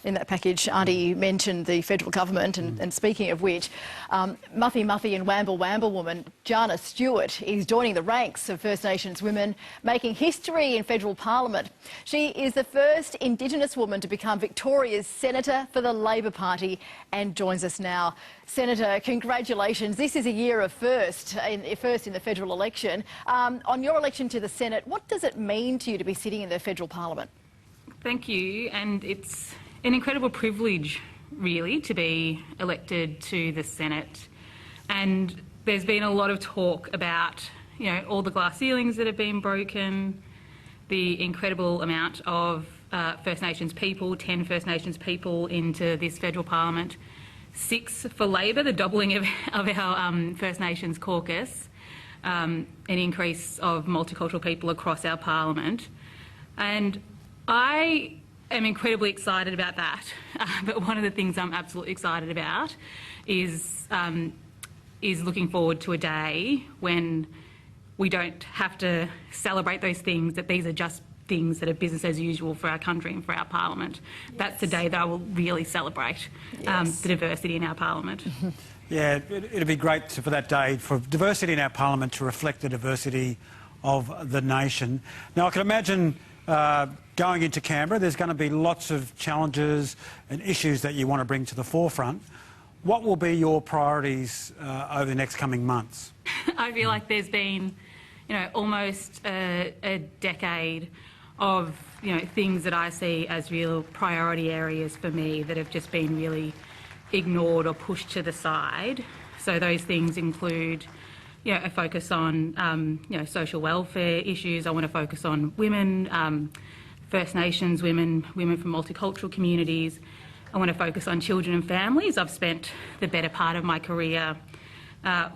in that package. Auntie, you mentioned the federal government, and speaking of which, Muffy and Wamble woman Jana Stewart is joining the ranks of First Nations women, making history in federal parliament. She is the first Indigenous woman to become Victoria's Senator for the Labor Party and joins us now. Senator, congratulations. This is a year of first in the federal election. On your election to the Senate, what does it mean to you to be sitting in the federal parliament? Thank you, and it's an incredible privilege, really, to be elected to the Senate. And there's been a lot of talk about, all the glass ceilings that have been broken, the incredible amount of First Nations people, 10 First Nations people into this federal parliament, 6 for Labor, the doubling of our First Nations caucus, an increase of multicultural people across our parliament. And I am incredibly excited about that, but one of the things I'm absolutely excited about is looking forward to a day when we don't have to celebrate those things, that these are just things that are business as usual for our country and for our parliament. Yes. That's the day that I will really celebrate the diversity in our parliament. Yeah, it'd be great for that day for diversity in our parliament to reflect the diversity of the nation. Now, I can imagine going into Canberra, there's going to be lots of challenges and issues that you want to bring to the forefront. What will be your priorities over the next coming months? I feel like there's been, almost a decade of, things that I see as real priority areas for me that have just been really ignored or pushed to the side. So those things include, a focus on, social welfare issues. I want to focus on women, First Nations women from multicultural communities. I want to focus on children and families. I've spent the better part of my career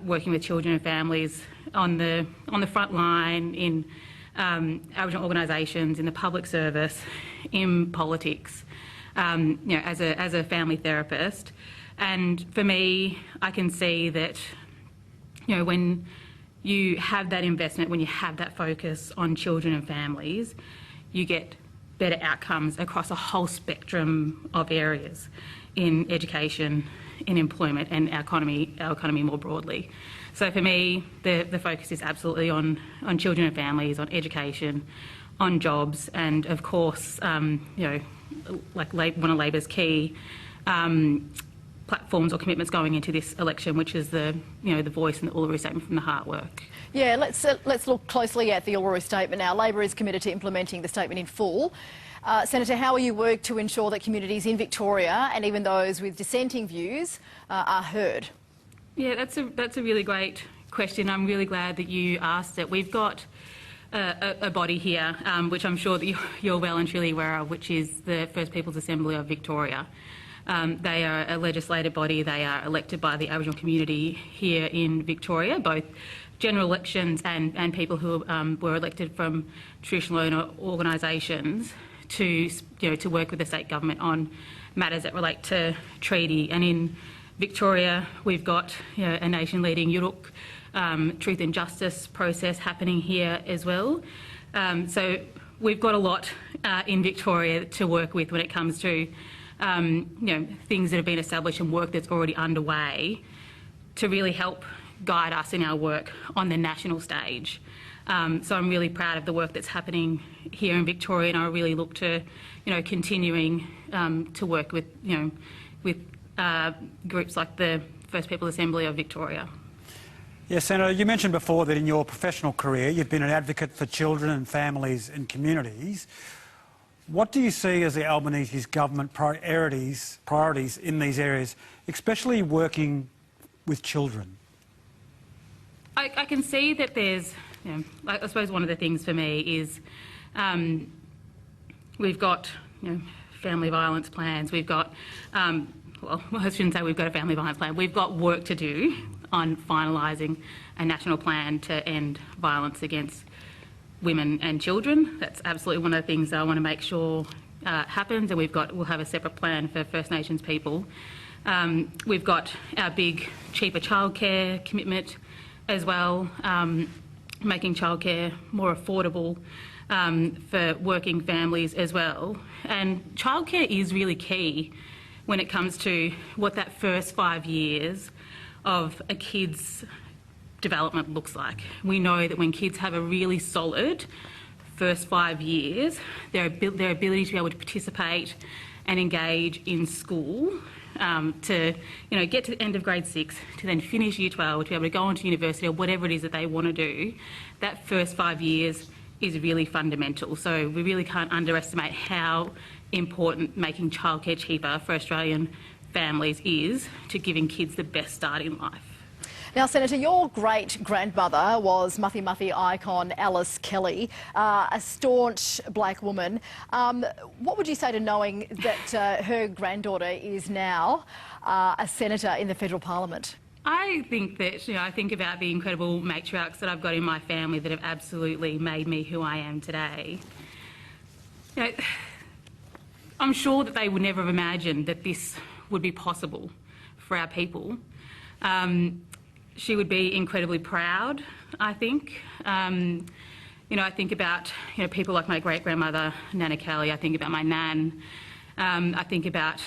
working with children and families on the front line in Aboriginal organisations, in the public service, in politics, as a family therapist. And for me, I can see that, when you have that investment, when you have that focus on children and families, you get better outcomes across a whole spectrum of areas in education, in employment and our economy more broadly. So for me, the focus is absolutely on children and families, on education, on jobs, and of course, like one of Labor's key platforms or commitments going into this election, which is the voice and the Uluru Statement from the Heart work. Yeah, let's look closely at the Uluru Statement now. Labor is committed to implementing the statement in full. Senator, how will you work to ensure that communities in Victoria and even those with dissenting views are heard? Yeah, that's a really great question. I'm really glad that you asked it. We've got a body here, which I'm sure that you're well and truly aware of, which is the First Peoples Assembly of Victoria. They are a legislative body. They are elected by the Aboriginal community here in Victoria, both general elections and people who were elected from traditional owner organisations to work with the state government on matters that relate to treaty. And in Victoria, we've got a nation-leading Yuruk truth and justice process happening here as well. So we've got a lot in Victoria to work with when it comes to things that have been established and work that's already underway to really help guide us in our work on the national stage. So I'm really proud of the work that's happening here in Victoria, and I really look to, continuing to work with, groups like the First Peoples Assembly of Victoria. Yes, Senator, you mentioned before that in your professional career you've been an advocate for children and families and communities. What do you see as the Albanese's government priorities in these areas, especially working with children? I can see that there's, I suppose one of the things for me is we've got, family violence plans. We've got, well, I shouldn't say we've got a family violence plan. We've got work to do on finalising a national plan to end violence against women and children. That's absolutely one of the things that I want to make sure happens, and we'll have a separate plan for First Nations people. We've got our big cheaper childcare commitment as well, making childcare more affordable for working families as well. And childcare is really key when it comes to what that first 5 years of a kid's development looks like. We know that when kids have a really solid first 5 years, their ability to be able to participate and engage in school, to get to the end of grade 6, to then finish year 12, to be able to go on to university or whatever it is that they want to do, that first 5 years is really fundamental. So we really can't underestimate how important making childcare cheaper for Australian families is to giving kids the best start in life. Now, Senator, your great-grandmother was Muthi icon Alice Kelly, a staunch black woman. What would you say to knowing that her granddaughter is now a senator in the federal parliament? I think that, I think about the incredible matriarchs that I've got in my family that have absolutely made me who I am today. I'm sure that they would never have imagined that this would be possible for our people. She would be incredibly proud, I think. I think about people like my great-grandmother, Nana Kelly. I think about my nan. I think about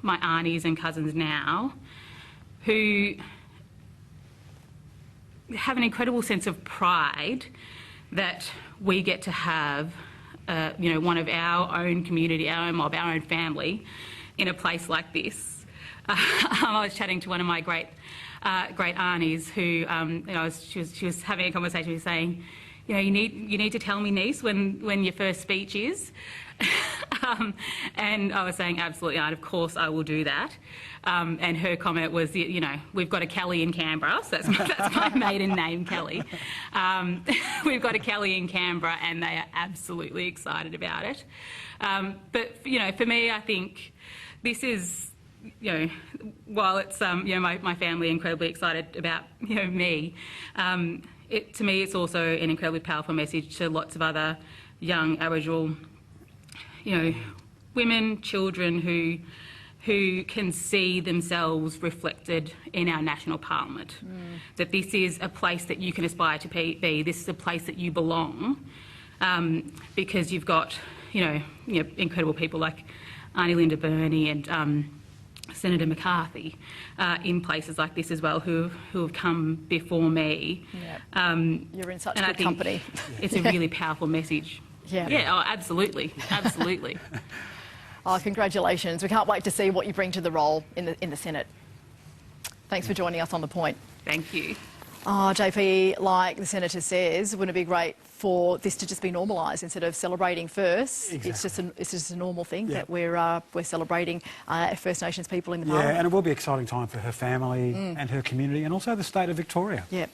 my aunties and cousins now, who have an incredible sense of pride that we get to have, one of our own community, our own mob, our own family, in a place like this. I was chatting to one of my great aunties who, she was having a conversation with saying, you need to tell me, niece, when your first speech is. And I was saying, absolutely, aunt, of course I will do that. And her comment was, we've got a Kelly in Canberra, so that's my maiden name, Kelly. We've got a Kelly in Canberra, and they are absolutely excited about it. But for me, I think this is, while it's my family incredibly excited about me, to me it's also an incredibly powerful message to lots of other young Aboriginal women, children who can see themselves reflected in our national parliament. That this is a place that you can aspire to be. This is a place that you belong, because you've got incredible people like Auntie Linda Burney and Senator McCarthy in places like this as well, who have come before me. Yep. You're in such good company. It's a really powerful message. Yeah, oh, absolutely, absolutely. Oh, congratulations. We can't wait to see what you bring to the role in the Senate. Thanks for joining us on The Point. Thank you. Oh, JP, like the Senator says, wouldn't it be great for this to just be normalised instead of celebrating first? Exactly. It's just a normal thing that we're celebrating First Nations people in the Parliament. Yeah, and it will be an exciting time for her family and her community, and also the state of Victoria. Yeah.